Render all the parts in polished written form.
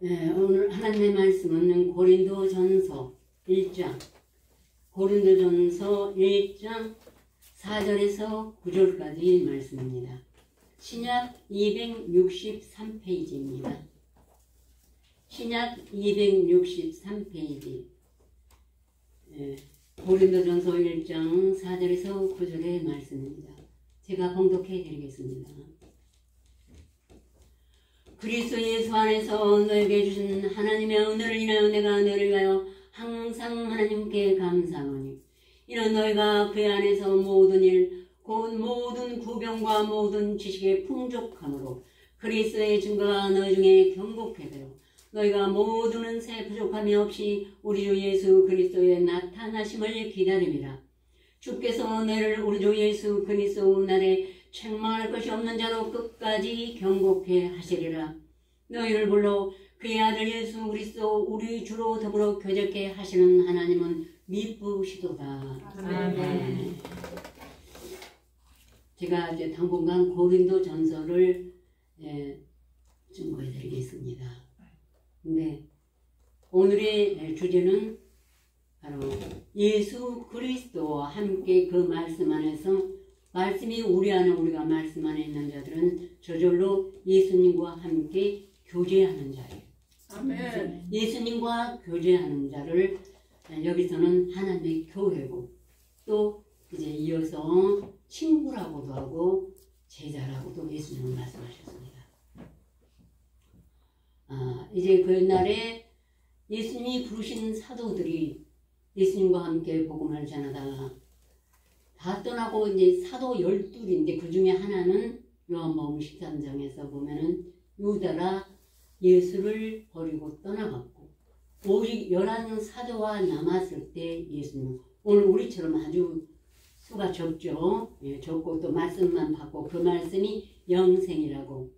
오늘 하나님의 말씀은 고린도전서 1장, 고린도전서 1장 4절에서 9절까지 말씀입니다. 신약 263페이지입니다. 신약 263페이지. 고린도전서 1장 4절에서 9절의 말씀입니다. 제가 봉독해 드리겠습니다. 그리스도 예수 안에서 너에게 주신 하나님의 은혜를 인하여 내가 너를 위하여 항상 하나님께 감사하노니 이는 너희가 그의 안에서 모든 일 곧 모든 구병과 모든 지식의 풍족함으로 그리스도의 증거가 너희 중에 경고케 되어 너희가 모든 은사에 부족함이 없이 우리 주 예수 그리스도의 나타나심을 기다림이라. 주께서 너희를 우리 주 예수 그리스도 날에 책망할 것이 없는 자로 끝까지 경고케 하시리라. 너희를 불러 그의 아들 예수 그리스도 우리 주로 더불어 교제케 하시는 하나님은 미쁘시도다. 아멘. 제가 이제 당분간 고린도 전서를 증거해 드리겠습니다. 근데 오늘의 주제는 바로 예수 그리스도와 함께 그 말씀 안에서, 말씀이 우리 안에, 우리가 말씀 안에 있는 자들은 저절로 예수님과 함께 교제하는 자예요. 아멘. 예수님과 교제하는 자를 여기서는 하나님의 교회고, 또 이제 이어서 친구라고도 하고 제자라고도 예수님은 말씀하셨습니다. 이제 그 옛날에 예수님이 부르신 사도들이 예수님과 함께 복음을 전하다가 다 떠나고 이제 사도 12인데 그 중에 하나는 요한복음 13장에서 보면은 유다가 예수를 버리고 떠나갔고 오직 11사도가 남았을 때 예수님, 오늘 우리처럼 아주 수가 적죠. 적고 또 말씀만 받고 그 말씀이 영생이라고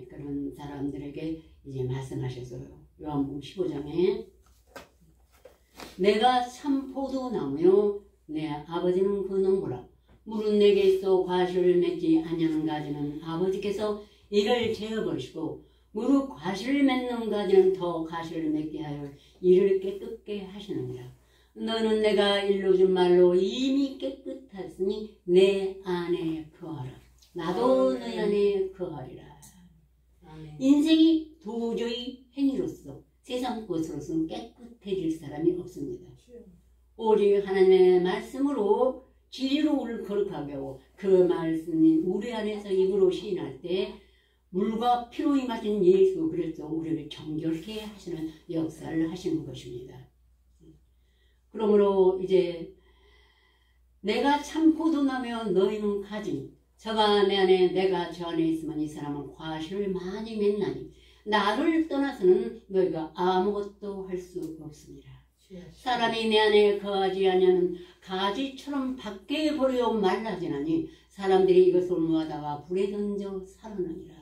그런 사람들에게 이제 말씀하셨어요. 요한복음 15장에 내가 참 포도나무요 내 아버지는 그 농부라. 물은 내게 있어 과실을 맺지 아니하는 가지는 아버지께서 이를 제어버리시고 무릇 과실을 맺는 가지는 더 과실을 맺게 하여 이를 깨끗게 하시느니라. 너는 내가 일러준 말로 이미 깨끗하였으니 내 안에 거하라. 나도 너희 안에 거하리라. 인생이 도저히 행위로서 세상 것으로서는 깨끗해질 사람이 없습니다. 오직 하나님의 말씀으로 진리로 우리를 거룩하게 하고 그 말씀이 우리 안에서 입으로 시인할 때 물과 피로 임하신 예수 그리스도 우리를 정결케 하시는 역사를 하시는 것입니다. 그러므로 이제 내가 참 포도나며 너희는 가지, 저가 내 안에 내가 저 안에 있으면 이 사람은 과실을 많이 맺나니 나를 떠나서는 너희가 아무것도 할 수 없습니다. 사람이 내 안에 거하지 아니하는 가지처럼 밖에 버려 말라지나니 사람들이 이것을 모아다가 불에 던져 살아나니라.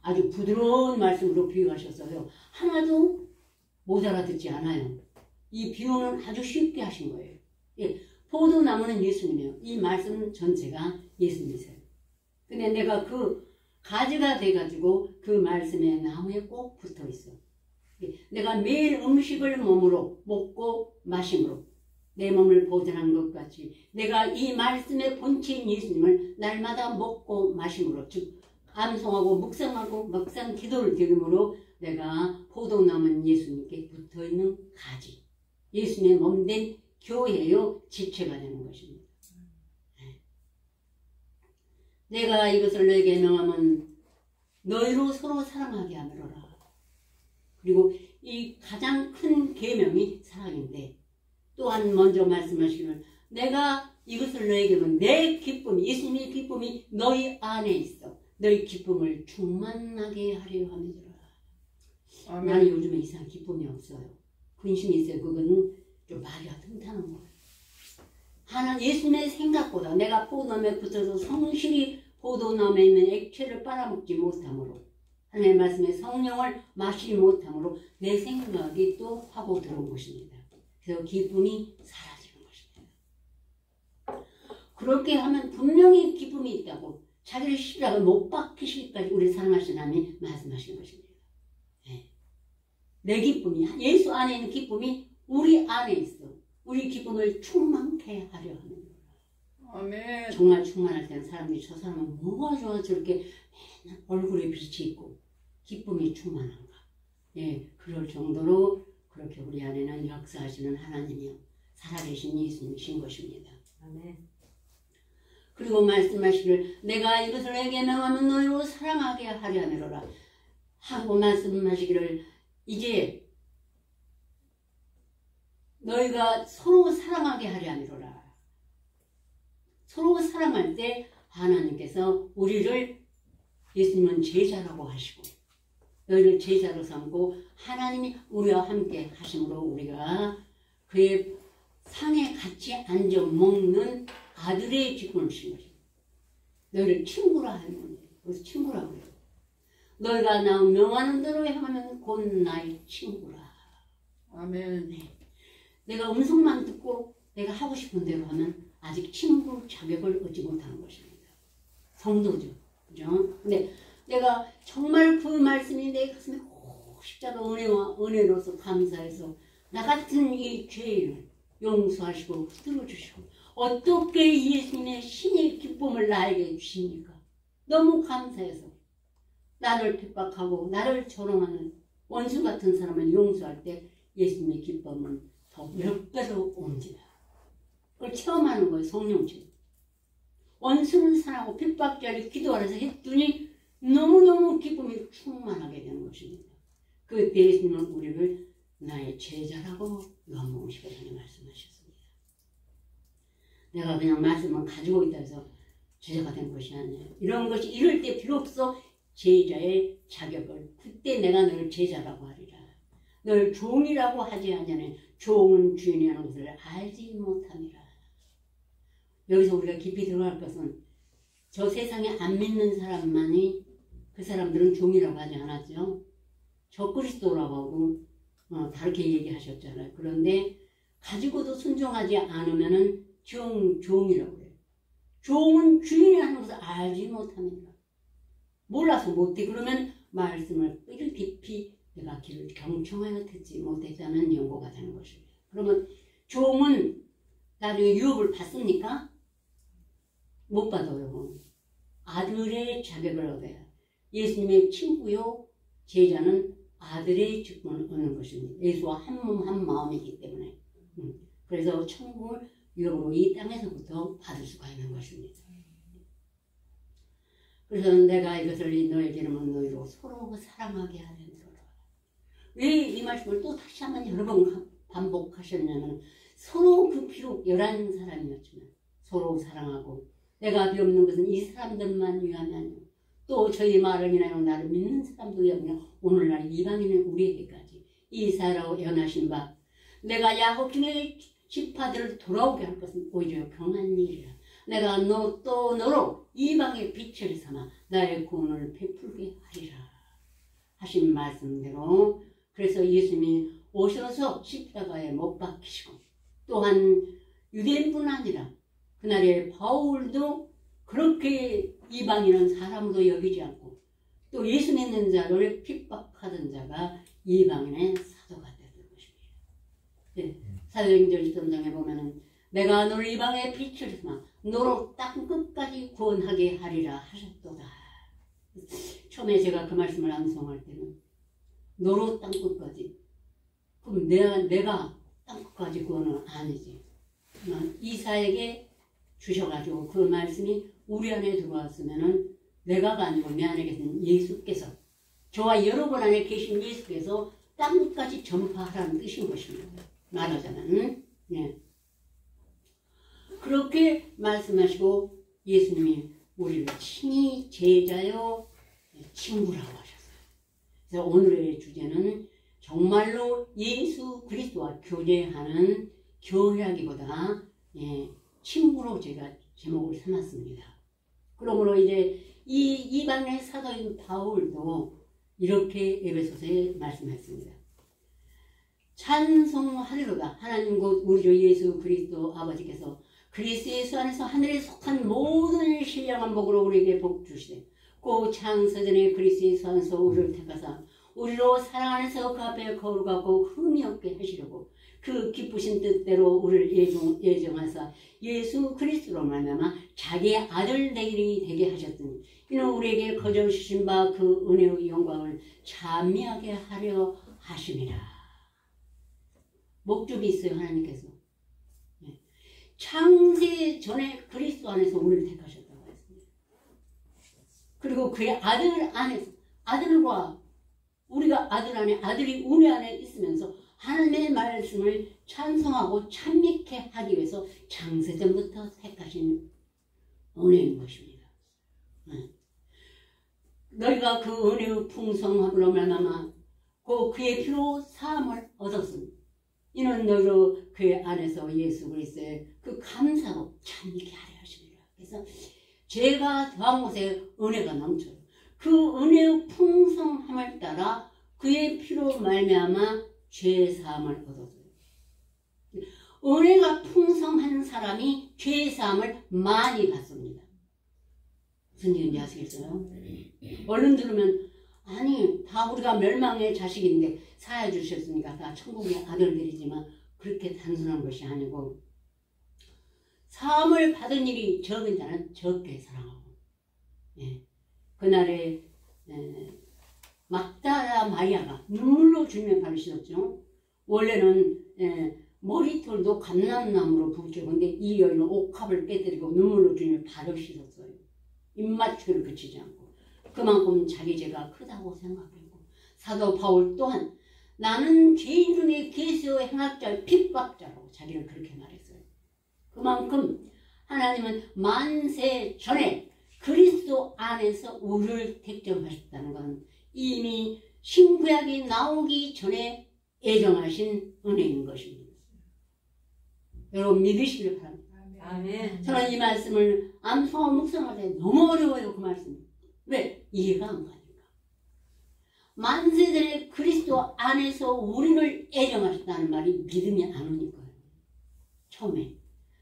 아주 부드러운 말씀으로 비유하셨어요. 하나도 못 알아듣지 않아요. 이 비유는 아주 쉽게 하신 거예요. 포도나무는 예수님이에요. 이 말씀 전체가 예수님이세요. 근데 내가 그 가지가 돼가지고 그 말씀의 나무에 꼭 붙어 있어. 내가 매일 음식을 몸으로 먹고 마심으로 내 몸을 보존한 것 같이 내가 이 말씀의 본체인 예수님을 날마다 먹고 마심으로, 즉 암송하고 묵상하고 묵상 기도를 드림으로 내가 포도나무는 예수님께 붙어있는 가지, 예수님의 몸된 교회요 지체가 되는 것입니다. 내가 이것을 너에게 명하면 너희로 서로 사랑하게 하노라. 그리고 이 가장 큰 계명이 사랑인데, 또한 먼저 말씀하시기를 내가 이것을 너에게 하면 내 기쁨, 예수님의 기쁨이 너희 안에 있어 너희 기쁨을 충만하게 하려 함이더라. 나는 요즘에 이상 기쁨이 없어요. 근심이 있어요. 그거는 좀 말이 튼튼한 거예요. 하나 예수님의 생각보다 내가 포도나무에 붙어서 성실히 포도나무에 있는 액체를 빨아먹지 못함으로, 하나님의 말씀에 성령을 마시지 못함으로 내 생각이 또 하고 들어온 것입니다. 그래서 기쁨이 사라지는 것입니다. 그렇게 하면 분명히 기쁨이 있다고 자기를 십자가에 못 박히시기까지 우리 사랑하신 하나님이 말씀하시는 것입니다. 내 기쁨이, 예수 안에 있는 기쁨이 우리 안에 있어. 우리 기쁨을 충만케 하려 하는 거야. 아멘. 정말 충만할 때는 사람들이 저 사람은 뭐가 좋아 저렇게 맨날 얼굴에 빛이 있고 기쁨이 충만한가. 예, 그럴 정도로 그렇게 우리 안에는 역사하시는 하나님이요 살아계신 예수님이신 것입니다. 아멘. 그리고 말씀하시기를 내가 이것을 내게 명하면 너희로 사랑하게 하려 함이로라 하고 말씀하시기를 이제 너희가 서로 사랑하게 하려 함이로라. 서로 사랑할 때 하나님께서 우리를 예수님은 제자라고 하시고 너희를 제자로 삼고 하나님이 우리와 함께 하심으로 우리가 그의 상에 같이 앉아 먹는 아들의 기쁨을 주신 것입니다. 너희를 친구라 하는 그래서 친구라고 해요. 너희가 나 명하는 대로 행하면 곧 나의 친구라. 아멘. 네. 내가 음성만 듣고 내가 하고 싶은 대로 하면 아직 친구 자격을 얻지 못하는 것입니다. 성도죠. 그죠? 근데 내가 정말 그 말씀이 내 가슴에 십자가 은혜로서 감사해서 나 같은 이 죄인을 용서하시고 들어주시고 어떻게 예수님의 신의 기쁨을 나에게 주십니까? 너무 감사해서 나를 핍박하고 나를 조롱하는 원수 같은 사람을 용서할 때 예수님의 기쁨은 더 몇 배로 옵니다. 그걸 체험하는 거예요. 성령처럼. 원수를 사랑하고 핍박자를 기도하면서 했더니 너무너무 기쁨이 충만하게 되는 것입니다. 그 예수님은 우리를 나의 제자라고 너무 시간에 말씀하셨습니다. 내가 그냥 말씀을 가지고 있다 해서 제자가 된 것이 아니에요. 이런 것이 이럴 때 비로소 제자의 자격을 그때 내가 널 제자라고 하리라. 널 종이라고 하지 않냐네. 종은 주인이 하는 것을 알지 못함이라. 여기서 우리가 깊이 들어갈 것은 저 세상에 안 믿는 사람만이 그 사람들은 종이라고 하지 않았죠. 저 그리스도라고 하고 다르게 얘기하셨잖아요. 그런데 가지고도 순종하지 않으면은 종이라고 해요. 종은 주인이 하는 것을 알지 못합니다. 몰라서 못해. 그러면 말씀을 뼈를 깊이 내가 귀를 경청하여 듣지 못했다는 연고가 되는 것입니다. 그러면 종은 나중에 유업을 받습니까? 못 받아요. 아들의 자격을 얻어야. 예수님의 친구요 제자는 아들의 직분을 얻는 것입니다. 예수와 한 몸 한 마음이기 때문에. 그래서 천국을 유업으로 이 땅에서부터 받을 수가 있는 것입니다. 그래서 내가 이것을 너에게 이름은 너희로 서로 사랑하게 하려니라. 왜 이 말씀을 또 다시 한번 여러 번 반복하셨냐면 서로 그 비록 11사람이었지만 서로 사랑하고 내가 비옵는 것은 이 사람들만 위함이 아니고 또 저희 말을 인하여 나를 믿는 사람들이 아니라 오늘날 이방인은 우리에게까지 이사라고 예언하신 바 내가 야곱 중에 지파들을 돌아오게 할 것은 오히려 평안한 일이라. 내가 너로 이방의 빛을 삼아 나의 구원을 베풀게 하리라 하신 말씀대로 그래서 예수님이 오셔서 십자가에 못 박히시고 또한 유대인뿐 아니라 그날에 바울도 그렇게 이방인은 사람으로 여기지 않고 또 예수 믿는 자를 핍박하던 자가 이방인의 사도가 되는 것입니다. 네, 사도행전 13장에 보면은 내가 너를 이방의 빛을 삼아 너로 땅 끝까지 구원하게 하리라 하셨도다. 처음에 제가 그 말씀을 암송할 때는 너로 땅 끝까지 그럼 내가 땅 끝까지 구원은 아니지. 이사에게 주셔가지고 그 말씀이 우리 안에 들어왔으면은 내가가 아니고 내 안에 계신 예수께서 저와 여러분 안에 계신 예수께서 땅 끝까지 전파하라는 뜻인 것입니다. 말하자면 예. 그렇게 말씀하시고 예수님이 우리를 친히 제자요 친구라고 하셨어요. 그래서 오늘의 주제는 정말로 예수 그리스도와 교제하는 교회하기보다 친구로 제가 제목을 삼았습니다. 그러므로 이제 이 이방의 사도인 바울도 이렇게 에베소서에 말씀했습니다. 찬송하리로다. 하나님 곧 우리 주 예수 그리스도 아버지께서 그리스도 예수 안에서 하늘에 속한 모든 신령한 복으로 우리에게 복 주시되 그 창세전에 그리스도 예수 안에서 우리를 택하사 우리로 사랑 안에서 그 앞에 거룩하고 흠이 없게 하시려고 그 기쁘신 뜻대로 우리를 예정하사 예수 그리스도로 말미암아 자기의 아들들이 되게 하셨으니 이는 우리에게 거저 주신 바 그 은혜의 영광을 찬미하게 하려 하심이라. 목적이 있어요. 하나님께서 창세 전에 그리스도 안에서 우리를 택하셨다고 했습니다. 그리고 그의 아들 안에서 아들과 우리가 아들 안에 아들이 우리 안에 있으면서 하나님의 말씀을 찬송하고 찬미케 하기 위해서 창세전부터 택하신 은혜인 것입니다. 너희가 그 은혜의 풍성함으로 말미암아 그의 피로 사함을 얻었습니다. 이는 너희로 그의 안에서 예수 그리스도의 그 감사로 찬미케 하려 하십니다. 그래서 죄가 더한 곳에 은혜가 넘쳐요. 그 은혜의 풍성함을 따라 그의 피로 말미암아 죄 사함을 얻었어요. 은혜가 풍성한 사람이 죄 사함을 많이 받습니다. 무슨 얘기인지 아시겠어요? 얼른 들으면 아니 다 우리가 멸망의 자식인데 사해 주셨으니까 다 천국의 아들들이지만 그렇게 단순한 것이 아니고 사함을 받은 일이 적은 자는 적게 사랑하고 그날에 막다라 마리아가 눈물로 주님의 발을 씻었죠. 원래는 머리털도 감람나무로 부었죠. 근데 이 여인은 옥합을 깨뜨리고 눈물로 주님의 발을 씻었어요. 입맞추기를 그치지 않고 그만큼 자기 죄가 크다고 생각했고 사도 바울 또한 나는 죄인 중에 계시의 행악자의 핍박자라고 자기를 그렇게 말했어요. 그만큼 하나님은 만세 전에 그리스도 안에서 우리를 택정하셨다는 것은 이미 신구약이 나오기 전에 예정하신 은혜인 것입니다. 여러분 믿으시길 바랍니다. 아멘. 저는 이 말씀을 암송하고 묵상할 때 너무 어려워요. 그 말씀. 왜? 이해가 안 가니까. 만세전에 그리스도 안에서 우리를 예정하셨다는 말이 믿음이 안 오니까요. 처음에.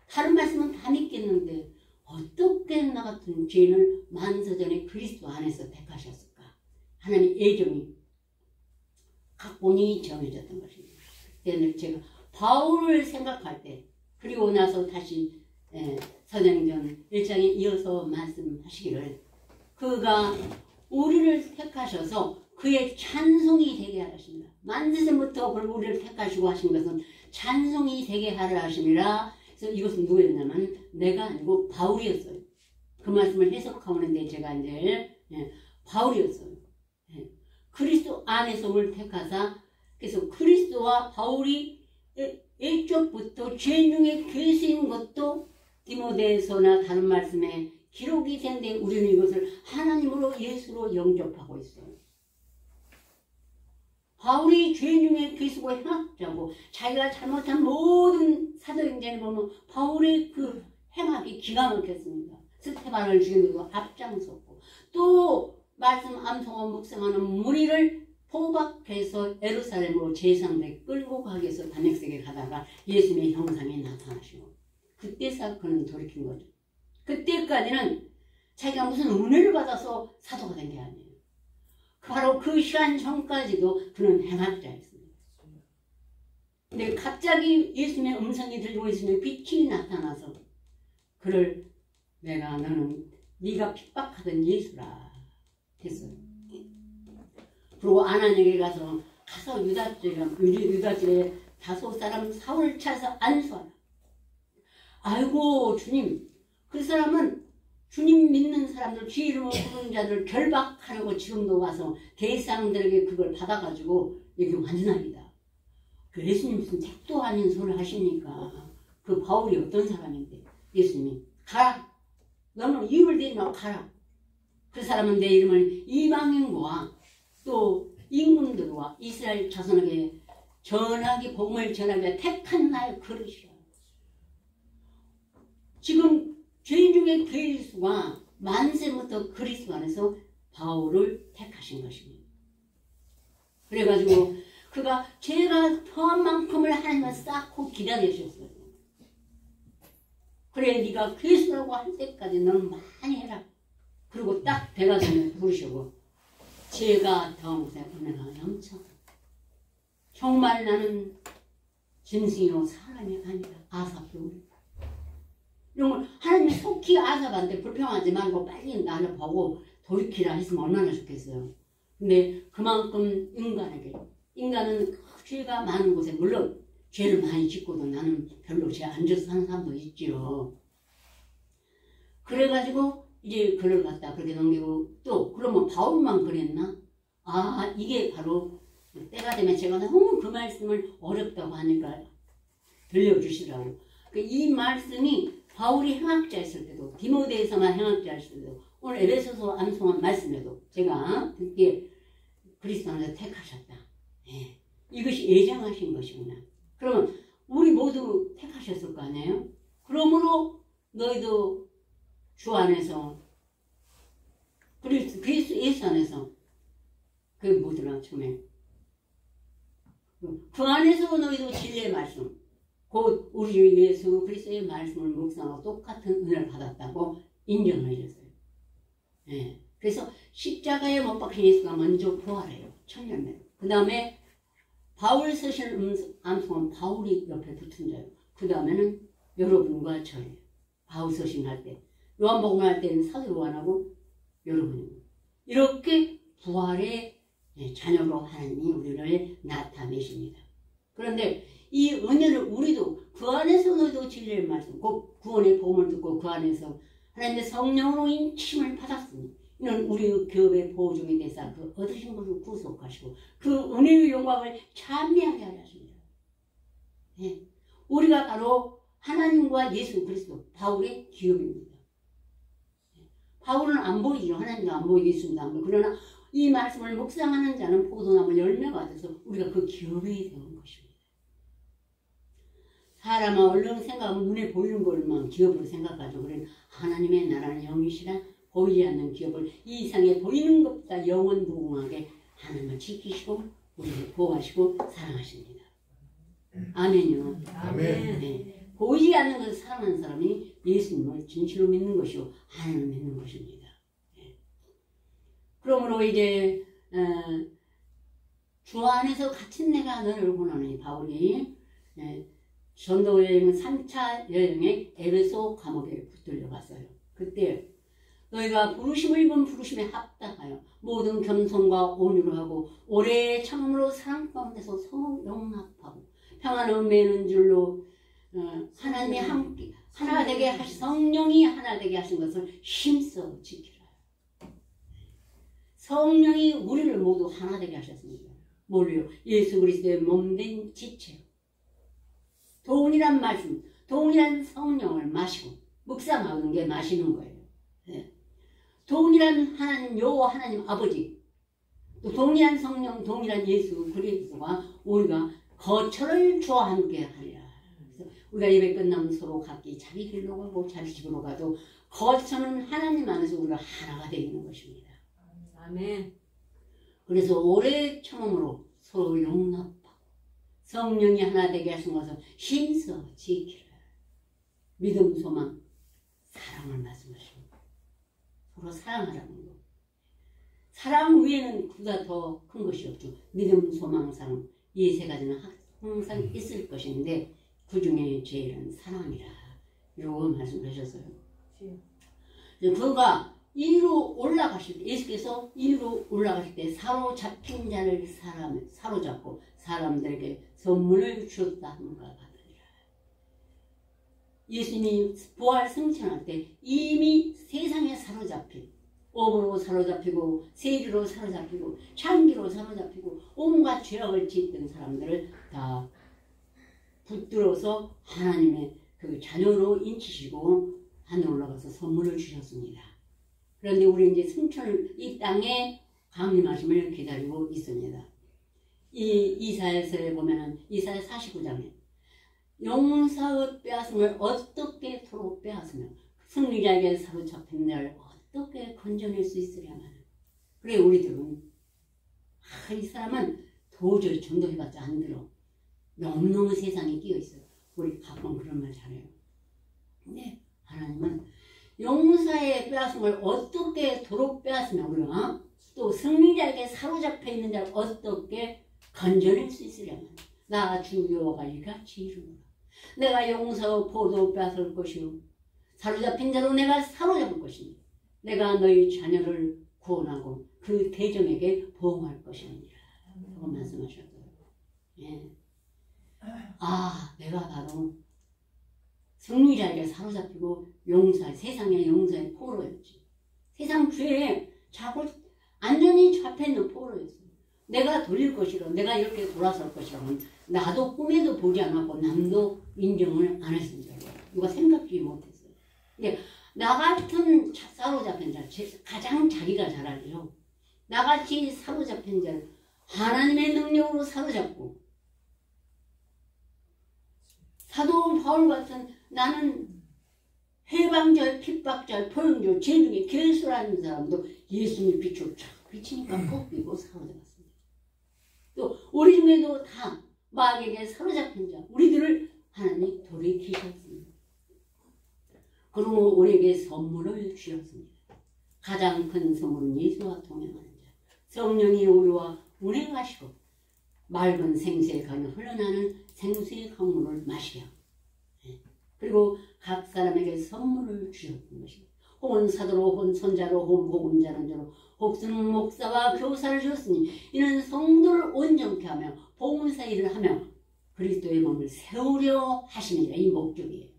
다른 말씀은 다 믿겠는데 어떻게 나 같은 죄인을 만세전에 그리스도 안에서 택하셨을까? 하나님의 예정이 각본이 정해졌던 것입니다. 그때는 제가 바울을 생각할 때 그리고 나서 다시 사도행전 1장에 이어서 말씀하시기를 그가 우리를 택하셔서 그의 찬송이 되게 하십니다. 만세전부터 우리를 택하시고 하신 것은 찬송이 되게 하려 하심이라. 그래서 이것은 누구였냐면 내가 아니고 바울이었어요. 그 말씀을 해석하는데 제가 이제 바울이었어요. 그리스도 안에서 우리를 택하사 그래서 그리스도와 바울이 일적부터 죄 중에 괴수인 것도 디모데서나 다른 말씀에 기록이 된데 우리는 이것을 하나님으로 예수로 영접하고 있어요. 바울이 죄 중에 괴수고 행악자고 자기가 잘못한 모든 사도행전에 보면 바울의 그 행악이 기가 막혔습니다. 스테반을 죽이면서 앞장섰고 또 말씀 암송하고 묵상하는 무리를 포박해서 예루살렘으로 제상대 끌고 가기 위해서 다메섹에 가다가 예수님의 형상이 나타나시고 그때서 그는 돌이킨 거죠. 그때까지는 자기가 무슨 은혜를 받아서 사도가 된 게 아니에요. 바로 그 시간 전까지도 그는 행악자였습니다. 근데 갑자기 예수님의 음성이 들리고 예수님의 빛이 나타나서 그를 내가 너는 네가 핍박하던 예수라 했어요. 그리고 아나니에게 가서 유다집에 다섯 사람 사울을 찾아서 안수하라. 아이고 주님 그 사람은 주님 믿는 사람들 주의 이름을 부르는 자들을 결박하려고 지금도 와서 대상들에게 그걸 받아가지고 여기 완전합니다. 그 예수님 무슨 택도 아닌 소리를 하십니까? 그 바울이 어떤 사람인데 예수님이 가라. 너는 입을 대지 가라. 그 사람은 내 이름을 이방인과 또 임금들과 이스라엘 자손에게 전하기 복음을 전하기 택한 나의 그릇이라. 지금 죄인 중에 그리스도가 만세부터 그리스도 안에서 바울을 택하신 것입니다. 그래가지고 그가 죄가 더한 만큼을 하나님을 쌓고 기다리셨어요. 그래 네가 그리스도라고 할 때까지 너는 많이 해라. 그리고 딱 배가 되면 부르시고 죄가 더한 곳에 은혜가 넘쳐. 정말 나는 짐승이요 사람이 아니다. 아삽도 이런 걸 하나님이 속히 아삽한테 불평하지 말고 빨리 나를 보고 돌이키라 했으면 얼마나 좋겠어요. 근데 그만큼 인간은 죄가 많은 곳에 물론 죄를 많이 짓고도 나는 별로 죄 안 져서 사는 사람도 있지요. 그래가지고 이제 글을 갖다 그렇게 넘기고 또 그러면 바울만 그랬나? 아 이게 바로 때가 되면 제가 너무 그 말씀을 어렵다고 하니까 들려주시라고. 이 말씀이 바울이 행악자였을 때도 디모데에서만 행악자였을 때도 오늘 에베소서 암송한 말씀에도 제가 듣기에 그리스도 안에서 택하셨다. 네. 이것이 예정하신 것이구나. 그러면 우리 모두 택하셨을 거 아니에요? 그러므로 너희도 주 안에서 그리스도 예수 안에서 그게 뭐더라 처음에 그 안에서 너희도 진리의 말씀 곧 우리 예수 그리스도의 말씀을 묵상하고 똑같은 은혜를 받았다고 인정을 해줬어요. 네. 그래서 십자가에 못 박힌 예수가 먼저 부활해요. 천년매로. 그 다음에 바울 쓰신 암송은 바울이 옆에 붙은 자예요. 그 다음에는 여러분과 저예요. 바울 서신 할 때. 요한복음 할 때는 사도 요한하고 여러분이고. 이렇게 부활의 자녀로 하나님이 우리를 나타내십니다. 그런데 이 은혜를 우리도 그 안에서 너희도 진리의 말씀, 곧 구원의 복음을 듣고 그 안에서 하나님의 성령으로 인침을 받았으니 이는 우리 교회의 보증이 되사 그 얻으신 것을 구속하시고 그 은혜의 영광을 찬미하게 하려 하십니다. 네. 우리가 바로 하나님과 예수 그리스도 바울의 기업입니다. 바울은 안 보이죠. 하나님도 안 보이고 예수도 안 보이고. 그러나 이 말씀을 묵상하는 자는 포도나무 열매가 돼서 우리가 그 기업이 되는 것입니다. 사람은 얼른 생각하면 눈에 보이는 것만 기업으로 생각하죠. 그래 하나님의 나라는 영이시라 보이지 않는 기업을 이 이상에 보이는 것보다 영원 무궁하게 하나님을 지키시고 우리를 보호하시고 사랑하십니다. 아멘요. 아멘. 네. 보이지 않는 것을 사랑하는 사람이 예수님을 진실로 믿는 것이고 하나님을 믿는 것입니다. 네. 그러므로 이제 주 안에서 갇힌 내가 너를 원하노니 바울이 전도 여행 3차 여행에 에베소 감옥에 붙들려 갔어요. 그때 너희가 부르심을 입은 부르심에 합당하여 모든 겸손과 온유를 하고 오래 참음으로 사랑 가운데서 서로 용납하고 평안을 매는 줄로 하나님이 함께 하나 되게 하신 성령이 하나 되게 하신 것을 힘써 지키라. 성령이 우리를 모두 하나 되게 하셨습니다. 뭘요? 예수 그리스도의 몸된 지체로 동일한 말씀, 동일한 성령을 마시고 묵상하는 게 마시는 거예요. 네. 동일한 하나님 여호와 하나님 아버지, 또 동일한 성령, 동일한 예수 그리스도가 우리가 거처를 주와 함께 하리라. 그래서 우리가 예배 끝나면 서로 각기 자기 길로 가고 자기 집으로 가도 거처는 하나님 안에서 우리가 하나가 되어 있는 것입니다. 아멘. 그래서 오래 참음으로 서로 용납하고 성령이 하나 되게 하신 것을 힘써 지키라. 믿음, 소망, 사랑을 말씀하십니다. 서로 사랑하라는 거. 사랑 위에는 그보다 더 큰 것이 없죠. 믿음, 소망, 사랑. 이 세 가지는 항상 있을 것인데 그 중에 제일은 사랑이라. 이러고 말씀하셨어요. 그가 이리로 올라가실 때, 예수께서 이리로 올라가실 때 사로잡힌 자를 사로잡고 사람들에게 선물을 주었다 하는 것 같으니라. 예수님이 부활 승천할 때 이미 세상에 사로잡힌, 오으로 사로잡히고 세리로 사로잡히고 창기로 사로잡히고 온갖 죄악을 짓던 사람들을 다 붙들어서 하나님의 그 자녀로 인치시고 하늘 올라가서 선물을 주셨습니다. 그런데 우리 이제 승천을 이 땅에 강림하심을 기다리고 있습니다. 이 이사야서에 보면은 이사야 49장에 용사의 빼앗음을 어떻게 도로 빼앗으며 승리자에게 사로잡힌 자를 어떻게 건져낼 수 있으려면 그래 우리들은 이 사람은 도저히 전도해봤자 안 들어. 너무너무 세상에 끼어있어요. 우리 가끔 그런 말 잘해요. 근데 하나님은 용사의 빼앗음을 어떻게 도로 빼앗으며 우리가 또 승리자에게 사로잡혀 있는 자를 어떻게 건져낼 수 있으려면 나 주 여호와가 이같이 이루노라. 내가 용서 포도 빼앗을 것이요 사로잡힌 자로 내가 사로잡을 것이니 내가 너희 자녀를 구원하고 그 대정에게 보응할 것이니라. 라고 말씀하셨어요. 예. 아, 내가 바로 승리자에게 사로잡히고 세상의 용서의 포로였지. 세상 죄에 자꾸 안전히 잡혀있는 포로였어요. 내가 돌릴 것이라, 내가 이렇게 돌아설 것이라면 나도 꿈에도 보지 않았고 남도 인정을 안 했습니다. 누가 생각지 못했어요. 근데 나 같은 사로잡힌 자, 가장 자기가 잘 알죠. 나같이 사로잡힌 자를 하나님의 능력으로 사로잡고 사도 바울 같은 나는 해방절, 핍박절, 포용절, 죄중에 결수라는 사람도 예수님 빛으로 쫙 비치니까 뽑히고 사로잡았습니다. 또 우리 중에도 다 마귀에게 사로잡힌 자, 우리들을 하나님 돌이키셨습니다. 그리고 우리에게 선물을 주셨습니다. 가장 큰 선물은 예수와 동행하는 자, 성령이 우리와 운행하시고 맑은 생수의 강이 흘러나는 생수의 강물을 마시게 하고, 그리고 각 사람에게 선물을 주셨던 것입니다. 혹은 사도로, 혹은 선자로, 혹은 복음자는 자로, 혹은 목사와 교사를 주었으니 이는 성도를 온전케 하며 복음사 일을 하며 그리스도의 몸을 세우려 하심이라. 이 목적이에요.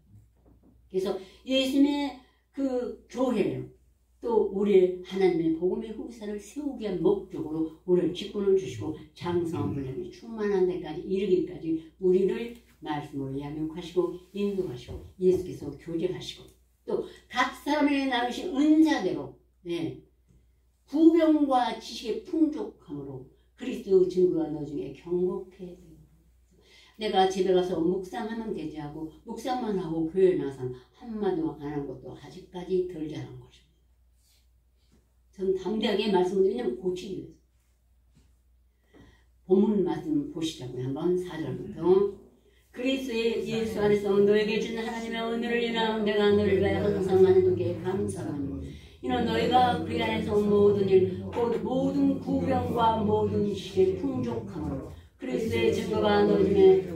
그래서 예수님의 그 교회를 또 우리 하나님의 복음의 후사를 세우기 위한 목적으로 우리를 직분을 주시고 장성한 분량이 충만한 데까지 이르기까지 우리를 말씀으로 양육하시고 인도하시고 예수께서 교제하시고 또 각 사람에게 나누신 은사대로 구병과 지식의 풍족함으로 그리스도 증거가 너 중에 경고케 되고 내가 집에 가서 묵상하면 되지 하고 묵상만 하고 교회에 나선 한마디도 안 한 것도 아직까지 덜 자란 것입니다. 저는 담대하게 말씀을 왜냐면 고치기 위해서. 본문 말씀 보시자고요. 한번 4절부터 그리스도의 예수 안에서 너에게 준 하나님의 은혜를 인하여 내가 너를 위하여 항상 하나님께 감사하니 이는 너희가 그 안에서 모든 일 곧 모든 구병과 모든 지식의 풍족함으로 그리스도의 증거가 너 중에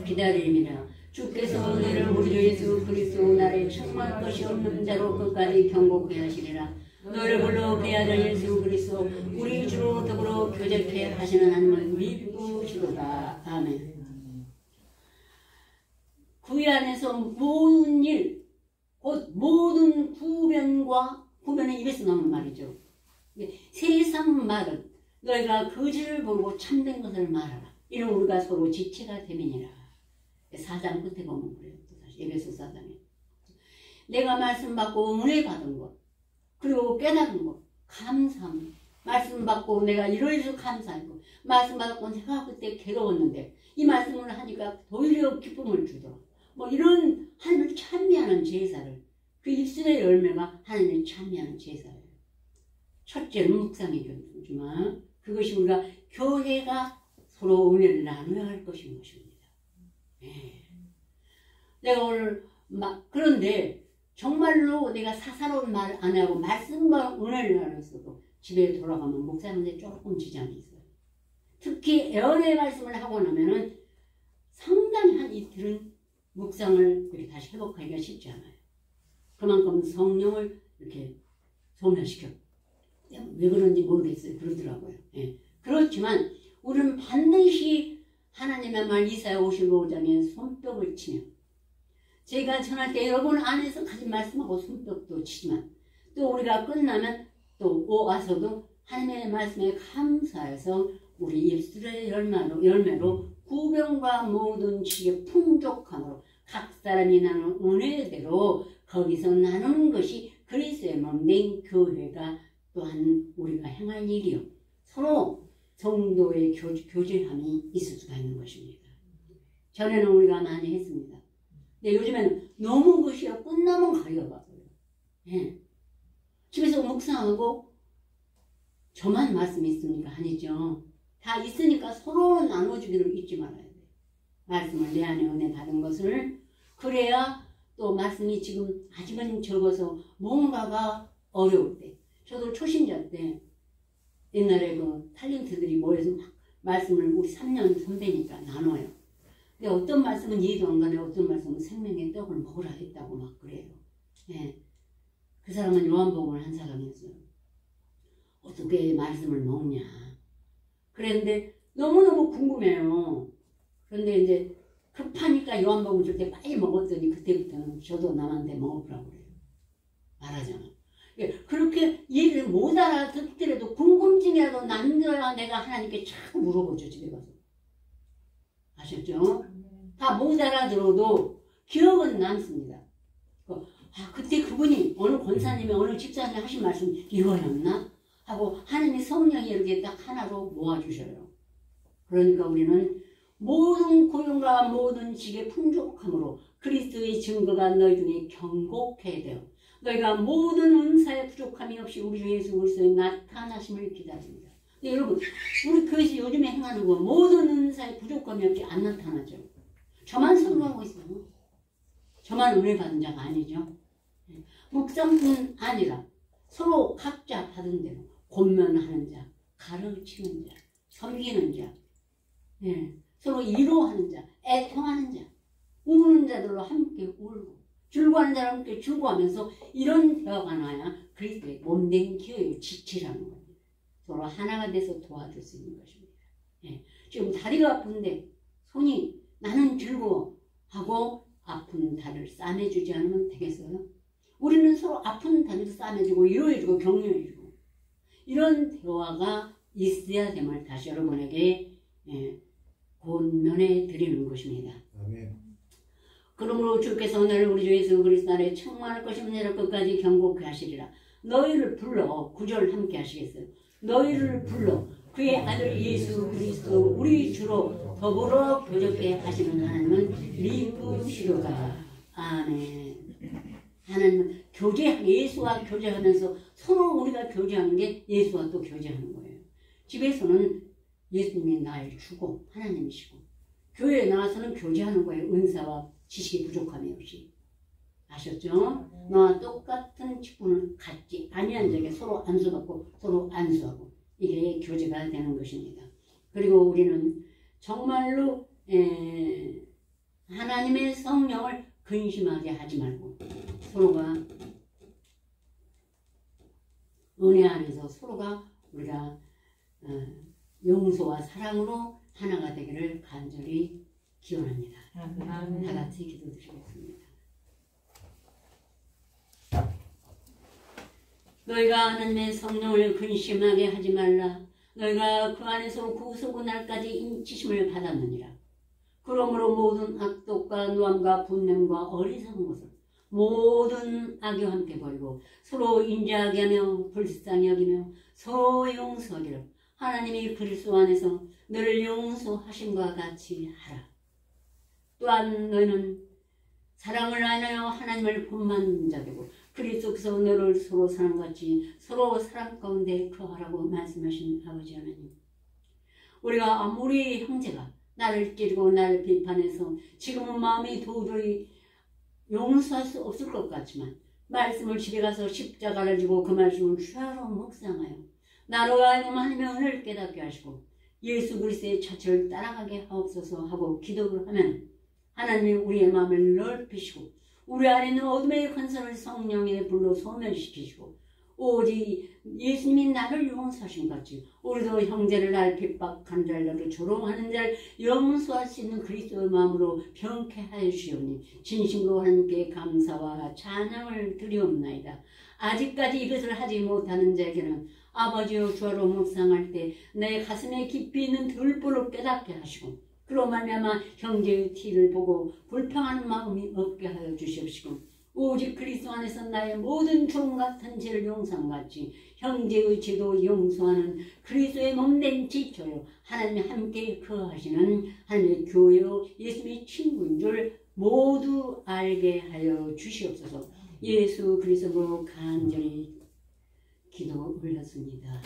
기다림이라. 주께서 너를 우리 주 예수 그리스도 나를 충만할 것이 없는 자로 끝까지 경고케 하시리라. 너를 불러 그의 아들 예수 그리스도 우리 주로 더불어 교제케 하시는 하나님을 믿으시도다. 아멘. 그 안에서 모든 일, 곧 모든 구변은 입에서 나오는 말이죠. 세상 말은 너희가 거짓을 보고 참된 것을 말하라. 이는 우리가 서로 지체가 됨이니라. 4장 끝에 보면 그래요. 또 다시 에베소 4장에 내가 말씀 받고 은혜 받은 것 그리고 깨달은 것 감사합니다. 말씀 받고 내가 이러이러 감사했고 말씀 받았고 내가 그때 괴로웠는데 이 말씀을 하니까 오히려 기쁨을 주더라. 뭐 이런 하나님을 찬미하는 제사를 그 입술의 열매가 하나님을 찬미하는 제사예요. 첫째는 묵상의 교회지만 그것이 우리가 교회가 서로 은혜를 나눠야 할 것인 것입니다. 내가 오늘 그런데 정말로 내가 사사로운 말 안 하고 말씀과 은혜를 나눴어도 집에 돌아가면 목사님한테 조금 지장이 있어요. 특히 애언의 말씀을 하고 나면은 상당히 한 이틀은 묵상을 이렇게 다시 회복하기가 쉽지 않아요. 그만큼 성령을 이렇게 소멸시켜. 왜 그런지 모르겠어요. 그러더라고요. 그렇지만 우리는 반드시 하나님의 말 이사야 55장에 손뼉을 치며 제가 전할 때 여러분 안에서 가진 말씀하고 손뼉도 치지만 또 우리가 끝나면 또 와서도 하나님의 말씀에 감사해서 우리 입술의 열매로 구병과 모든 지식의 풍족함으로 각 사람이 나누는 은혜대로 거기서 나누는 것이 그리스도의 몸된 교회가 또한 우리가 행할 일이요. 서로 성도의 교제함이 있을 수가 있는 것입니다. 전에는 우리가 많이 했습니다. 근데 요즘에는 너무 그것이요. 끝나면 가려가고요. 집에서 묵상하고 저만 말씀이 있습니까? 아니죠. 다 있으니까 서로 나눠주기를 잊지 말아야 돼요. 말씀을 내 안에 은혜 받은 것을 그래야 또 말씀이 지금 아직은 적어서 뭔가가 어려울 때, 저도 초신자 때 옛날에 그 탤런트들이 모여서 막 말씀을 우리 3년 선배니까 나눠요. 근데 어떤 말씀은 이해도 안 가네, 어떤 말씀은 생명의 떡을 먹으라 했다고 막 그래요. 예. 그 사람은 요한복음을 한 사람이었어요. 어떻게 말씀을 먹냐. 그랬는데 너무너무 궁금해요. 그런데 이제 급하니까 요한복음 줄 때 빨리 먹었더니 그때부터는 저도 남한테 먹으라고 그래요. 말하자면. 그렇게 이해를 못 알아듣더라도 궁금증이라도 남겨야 내가 하나님께 자꾸 물어보죠, 집에 가서. 아셨죠? 다 못 알아들어도 기억은 남습니다. 그때 그분이 어느 권사님이 어느 집사님이 하신 말씀 이거였나? 하고 하나님의 성령이 이렇게 딱 하나로 모아주셔요. 그러니까 우리는 모든 고용과 모든 직의 풍족함으로 그리스도의 증거가 너희 중에 경곡해야 돼요. 너희가 모든 은사의 부족함이 없이 우리 주 예수 그리스도의 나타나심을 기다립니다. 근데 여러분, 우리 교회에서 요즘에 행하는 거 모든 은사의 부족함이 없이 안 나타나죠. 저만 선거하고 있어요. 저만 은혜 받은 자가 아니죠. 묵상뿐 아니라 서로 각자 받은 대로 권면하는 자, 가르치는 자, 섬기는 자, 서로 위로하는 자, 애통하는 자, 우는 자들로 함께 울고 즐거워하는 자와 함께 즐거워하면서 이런 대화가 나야 그리스도의 몸된 교회의 지체라는 겁니다. 서로 하나가 돼서 도와줄 수 있는 것입니다. 지금 다리가 아픈데 손이 나는 즐거워 하고 아픈 다리를 싸매주지 않으면 되겠어요? 우리는 서로 아픈 다리를 싸매주고 위로해주고 격려해주고 이런 대화가 있어야 됨을 다시 여러분에게 권면해 드리는 것입니다. 아멘. 그러므로 주께서 오늘 우리 주 예수 그리스도 안에 충만할 것이면 내일 끝까지 경고케 하시리라. 너희를 불러 9절 함께 하시겠어요? 너희를 불러 그의 아들 예수 그리스도 우리 주로 더불어 교제케 하시는 하나님은 미쁘시도다. 아멘. 하나님은 예수와 교제하면서 서로 우리가 교제하는 게 예수와 또 교제하는 거예요. 집에서는 예수님이 날 주고 하나님이시고 교회에 나와서는 교제하는 거예요. 은사와 지식이 부족함이 없이. 아셨죠? 너와 똑같은 직분을 갖지 아니한 자에게 서로 안수받고 서로 안수하고 이게 교제가 되는 것입니다. 그리고 우리는 정말로 하나님의 성령을 근심하게 하지 말고 서로가 은혜 안에서 서로가 우리가 용서와 사랑으로 하나가 되기를 간절히 기원합니다. 다 같이 기도드리겠습니다. 너희가 하나님의 성령을 근심하게 하지 말라. 너희가 그 안에서 구속의 날까지 인치심을 받았느니라. 그러므로 모든 악독과 노함과 분냄과 어리석은 것을 모든 악과 함께 버리고 서로 인자하게 하며 불쌍히 여기며 서로 용서하기를 하나님이 그리스도 안에서 너를 용서하심과 같이 하라. 또한 너희는 사랑을 안하여 하나님을 본받는 자 되고 그리스도께서 너를 서로 사랑같이 서로 사랑 가운데 거하라고 말씀하신 아버지 하나님, 우리가 아무리 형제가 나를 찌르고 나를 비판해서 지금은 마음이 도저히 용서할 수 없을 것 같지만 말씀을 집에 가서 십자가를 지고 그 말씀을 주야로 묵상하여 나로 하여금 하나님의 은혜를 깨닫게 하시고 예수 그리스도의 자체를 따라가게 하옵소서 하고 기도를 하면 하나님이 우리의 마음을 넓히시고 우리 안에 있는 어둠의 권세를 성령의 불로 소멸시키시고 오직 예수님이 나를 용서하신 같이 우리도 형제를 날 핍박한 자를 나를 조롱하는 자를 용서할 수 있는 그리스도의 마음으로 병쾌하여 주시오니 진심으로 하나님께 감사와 찬양을 드리옵나이다. 아직까지 이것을 하지 못하는 자에게는 아버지여 주야로 묵상할 때 내 가슴에 깊이 있는 들보를 깨닫게 하시고 그로 말미암아 형제의 티를 보고 불평하는 마음이 없게 하여 주시옵시고 오직 그리스도 안에서 나의 모든 종 같은 죄를 용서함같이 형제의 죄도 용서하는 그리스도의 몸된 지체요 하나님이 함께 거하시는 하나님의 교회요 예수님의 친구인 줄 모두 알게 하여 주시옵소서. 예수 그리스도로 간절히 기도 올렸습니다.